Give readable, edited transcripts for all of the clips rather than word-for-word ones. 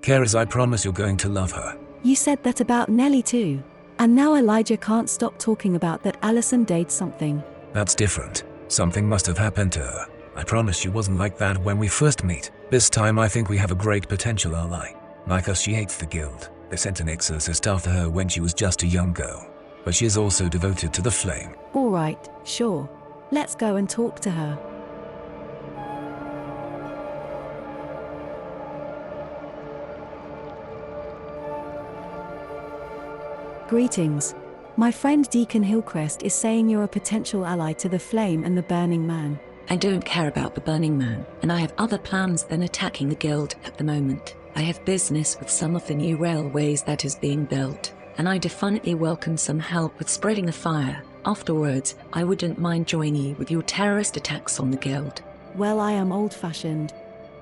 Kaeris, I promise you're going to love her. You said that about Nelly too. And now Elijah can't stop talking about that Allison did something. That's different. Something must have happened to her. I promise she wasn't like that when we first meet. This time I think we have a great potential ally. Like us, she hates the guild. They sent an exorcist after her when she was just a young girl. But she is also devoted to the flame. Alright, sure. Let's go and talk to her. Greetings. My friend Deacon Hillcrest is saying you're a potential ally to the Flame and the Burning Man. I don't care about the Burning Man, and I have other plans than attacking the guild at the moment. I have business with some of the new railways that is being built, and I definitely welcome some help with spreading the fire. Afterwards, I wouldn't mind joining you with your terrorist attacks on the guild. Well, I am old-fashioned.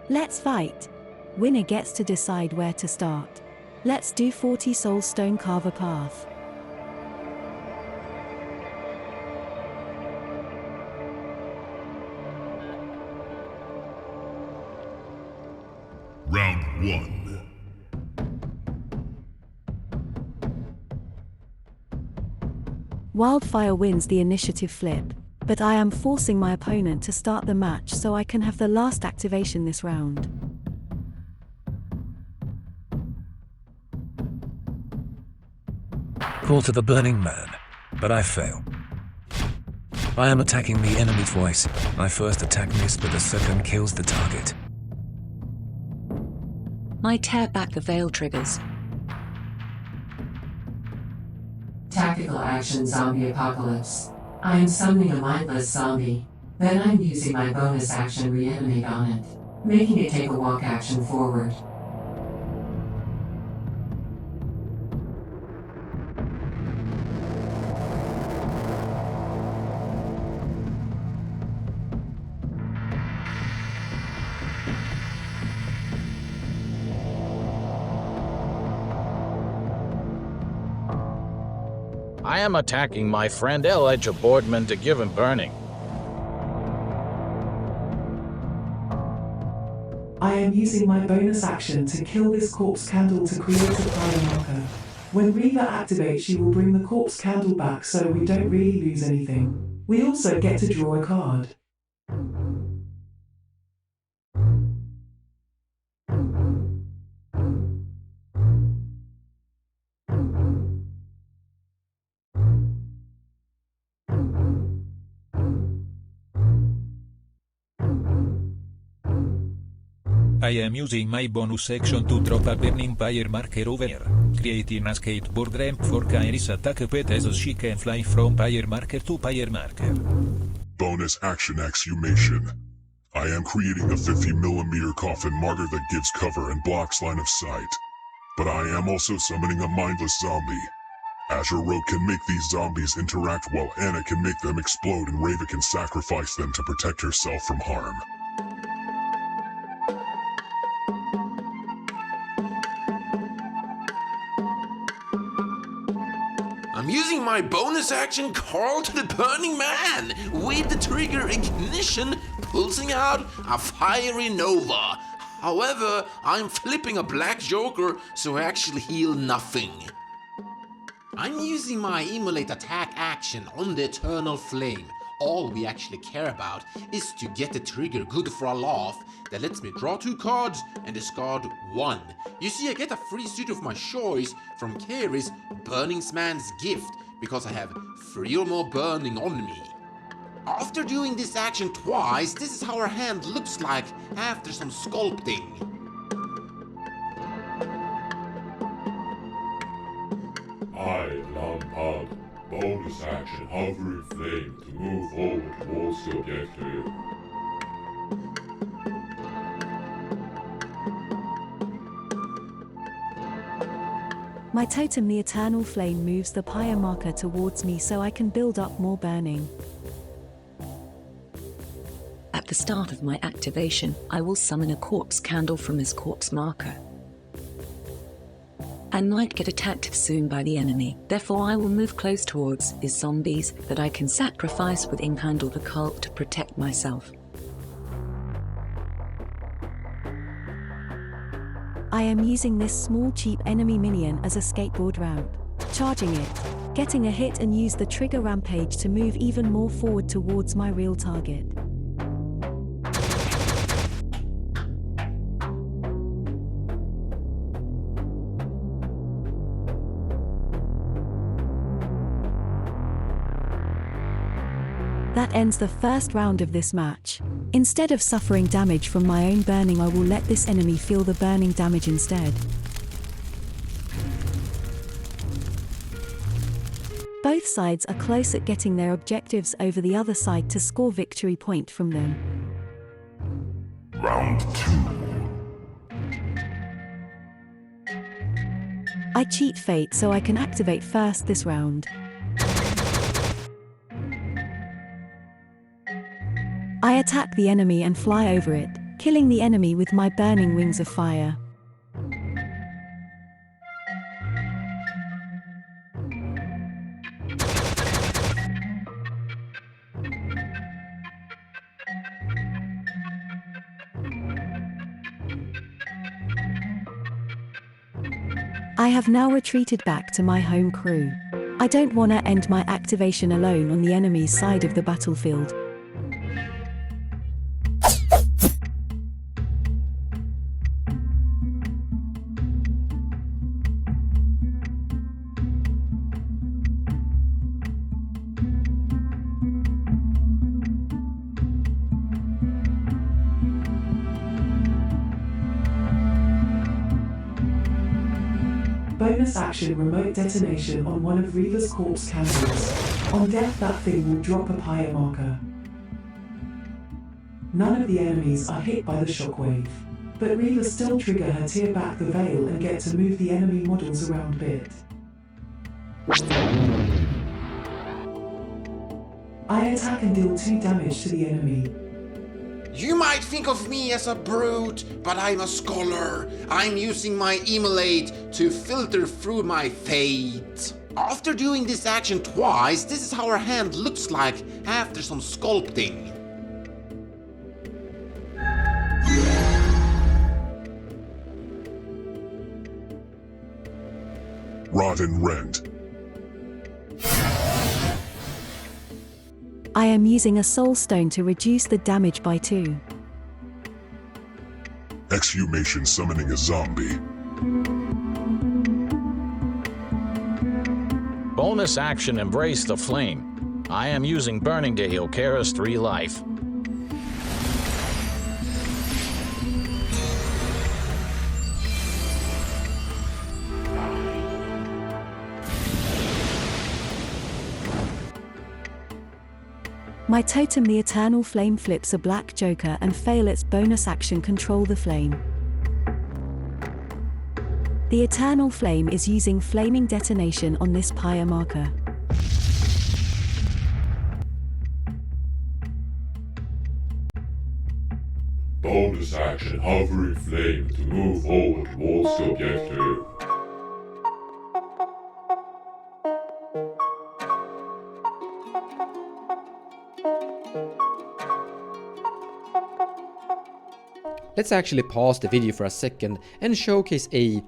Let's fight. Winner gets to decide where to start. Let's do 40 Soulstone Carver Path. Round 1. Wildfire wins the initiative flip, but I am forcing my opponent to start the match so I can have the last activation this round. Call to the Burning Man, but I fail. I am attacking the enemy twice. My first attack missed, but the second kills the target. I tear back the veil triggers. Tactical action zombie apocalypse. I am summoning a mindless zombie. Then I'm using my bonus action reanimate on it, making it take a walk action forward. I am attacking my friend Elijah Boardman to give him burning. I am using my bonus action to kill this corpse candle to create a fire marker. When Reva activates, she will bring the corpse candle back, so we don't really lose anything. We also get to draw a card. I am using my bonus action to drop a burning fire marker over her, creating a skateboard ramp for Kaeris attack pet as she can fly from fire marker to fire marker. Bonus action exhumation. I am creating a 50mm coffin marker that gives cover and blocks line of sight. But I am also summoning a mindless zombie. Azure Rogue can make these zombies interact while Anna can make them explode, and Reva can sacrifice them to protect herself from harm. I'm using my bonus action Call to the Burning Man with the trigger ignition pulsing out a fiery nova. However, I'm flipping a black joker, so I actually heal nothing. I'm using my emulate attack action on the Eternal Flame. All we actually care about is to get the trigger good for a laugh that lets me draw 2 cards and discard 1. You see, I get a free suit of my choice from Kaeris Burning Man's gift because I have 3 or more burning on me. After doing this action twice, this is how our hand looks like after some sculpting. I, Lampard, bonus action hovering flame to move forward towards the objective. My totem, the Eternal Flame, moves the pyre marker towards me so I can build up more burning. At the start of my activation, I will summon a corpse candle from his corpse marker. I might get attacked soon by the enemy, therefore I will move close towards his zombies that I can sacrifice within Handle the Cult to protect myself. I I am using this small cheap enemy minion as a skateboard ramp. Charging it, getting a hit and use the trigger rampage to move even more forward towards my real target. That ends the first round of this match. Instead of suffering damage from my own burning, I will let this enemy feel the burning damage instead. Both sides are close at getting their objectives over the other side to score victory point from them. Round 2. I cheat fate so I can activate first this round. I attack the enemy and fly over it, killing the enemy with my burning wings of fire. I have now retreated back to my home crew. I don't want to end my activation alone on the enemy's side of the battlefield. Bonus action remote detonation on one of Reva's corpse candles. On death, that thing will drop a pyre marker. None of the enemies are hit by the shockwave, but Reva still trigger her tear back the veil and get to move the enemy models around a bit. I attack and deal 2 damage to the enemy. You might think of me as a brute, but I'm a scholar. I'm using my immolate to filter through my fate. After doing this action twice, this is how our hand looks like after some sculpting. Rotten Rent. I am using a Soulstone to reduce the damage by 2. Exhumation summoning a zombie. Bonus action Embrace the Flame. I am using Burning to heal Kaeris 3 life. My totem the Eternal Flame flips a black joker and fail its bonus action Control the Flame. The Eternal Flame is using flaming detonation on this pyre marker. Bonus action Hovering Flame to move forward towards the objective. Let's actually pause the video for a second and showcase a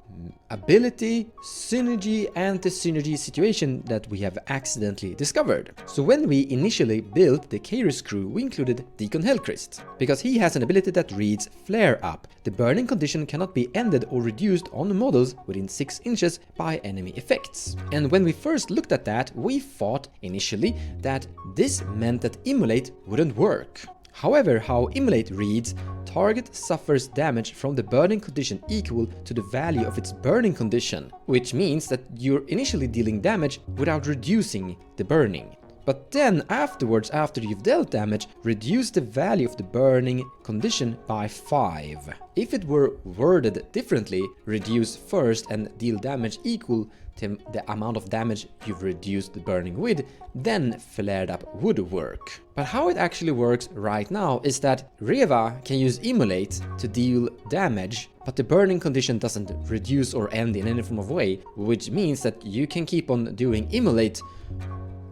ability, synergy, anti-synergy situation that we have accidentally discovered. So when we initially built the Kaeris crew, we included Deacon Hellchrist, because he has an ability that reads Flare Up. The burning condition cannot be ended or reduced on models within 6 inches by enemy effects. And when we first looked at that, we thought initially that this meant that Immolate wouldn't work. However, how Immolate reads, target suffers damage from the burning condition equal to the value of its burning condition, which means that you're initially dealing damage without reducing the burning. But then afterwards, after you've dealt damage, reduce the value of the burning condition by 5. If it were worded differently, reduce first and deal damage equal to the amount of damage you've reduced the burning with, then Flared Up would work. But how it actually works right now is that Reva can use Immolate to deal damage, but the burning condition doesn't reduce or end in any form of way, which means that you can keep on doing Immolate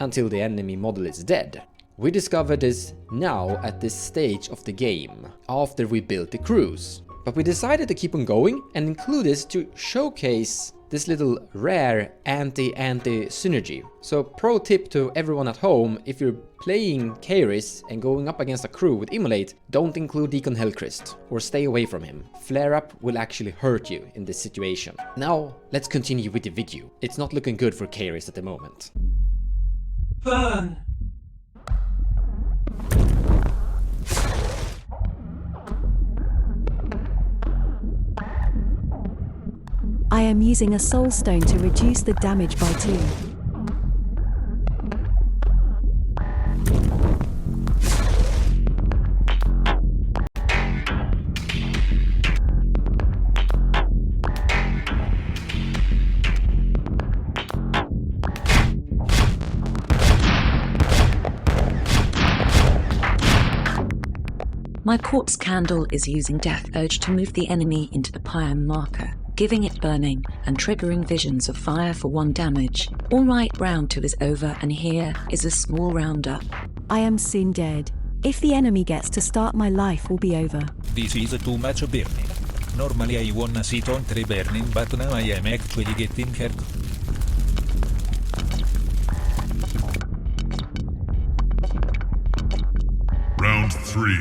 until the enemy model is dead. We discovered this now at this stage of the game, after we built the crews. But we decided to keep on going and include this to showcase this little rare anti-anti synergy. So pro tip to everyone at home, if you're playing Kaeris and going up against a crew with Immolate, don't include Deacon Hellchrist or stay away from him. Flare up will actually hurt you in this situation. Now let's continue with the video. It's not looking good for Kaeris at the moment. Burn! I am using a Soulstone to reduce the damage by 2. My corpse candle is using Death Urge to move the enemy into the pyre marker, giving it burning and triggering visions of fire for 1 damage. Alright, round 2 is over and here is a small roundup. I am soon dead. If the enemy gets to start, my life will be over. This is too much burning. Normally I wanna sit on 3 burning, but now I am actually getting hurt. Round 3.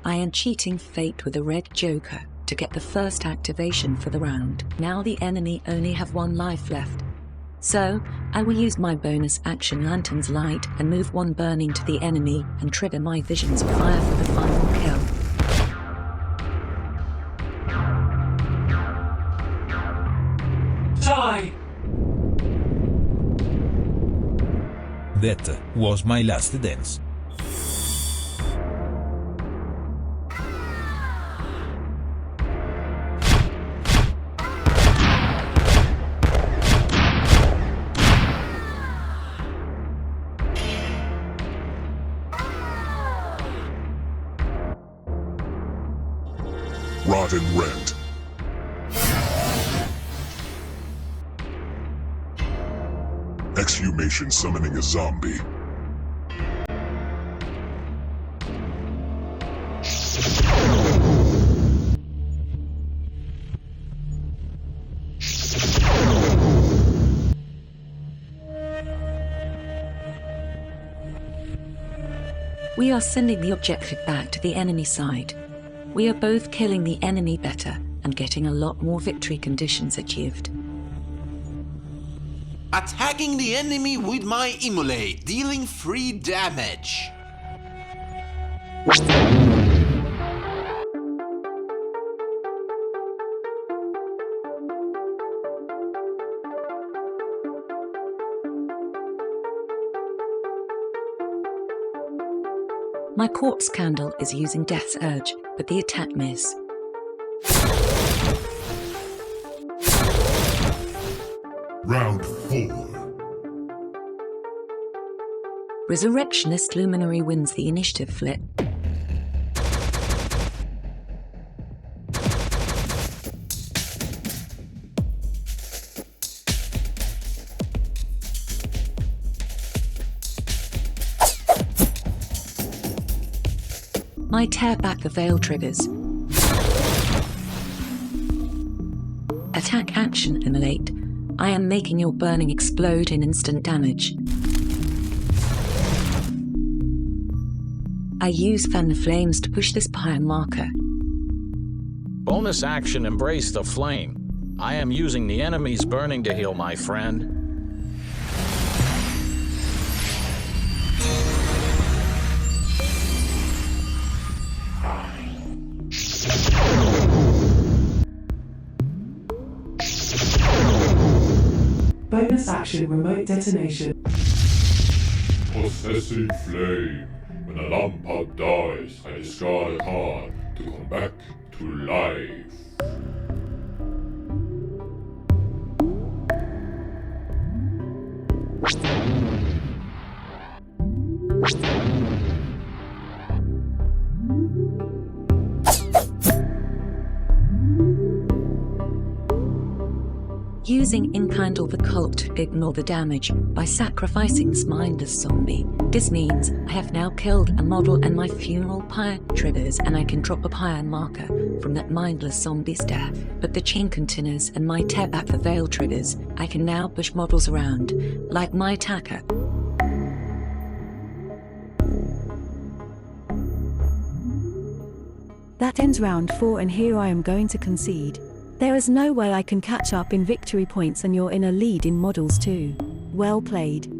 I am cheating fate with a red joker to get the first activation for the round. Now the enemy only have 1 life left. So, I will use my bonus action Lantern's Light and move 1 burning to the enemy and trigger my visions of fire for the final kill. Die! That was my last dance. Rot and rend. Exhumation summoning a zombie. We are sending the objective back to the enemy side. We are both killing the enemy better and getting a lot more victory conditions achieved. Attacking the enemy with my Immolate, dealing 3 damage. My corpse candle is using Death's Urge, but the attack miss. Round 4. Resurrectionist Luminary wins the initiative flip. My tear back the veil triggers. Attack action Immolate. I am making your burning explode in instant damage. I use Fan the Flames to push this pyre marker. Bonus action Embrace the Flame. I am using the enemy's burning to heal my friend. Bonus action remote detonation. Possessing flame. When a lampad dies, I discard a card to come back to life. using Enkindle the cult to ignore the damage by sacrificing mindless zombie. This means I have now killed a model and my funeral pyre triggers, and I can drop a pyre marker from that mindless zombie's death. But the chain continues and my tap at the veil triggers. I can now push models around, like my attacker. That ends round 4 and here I am going to concede. There is no way I can catch up in victory points and you're in a lead in models too. Well played.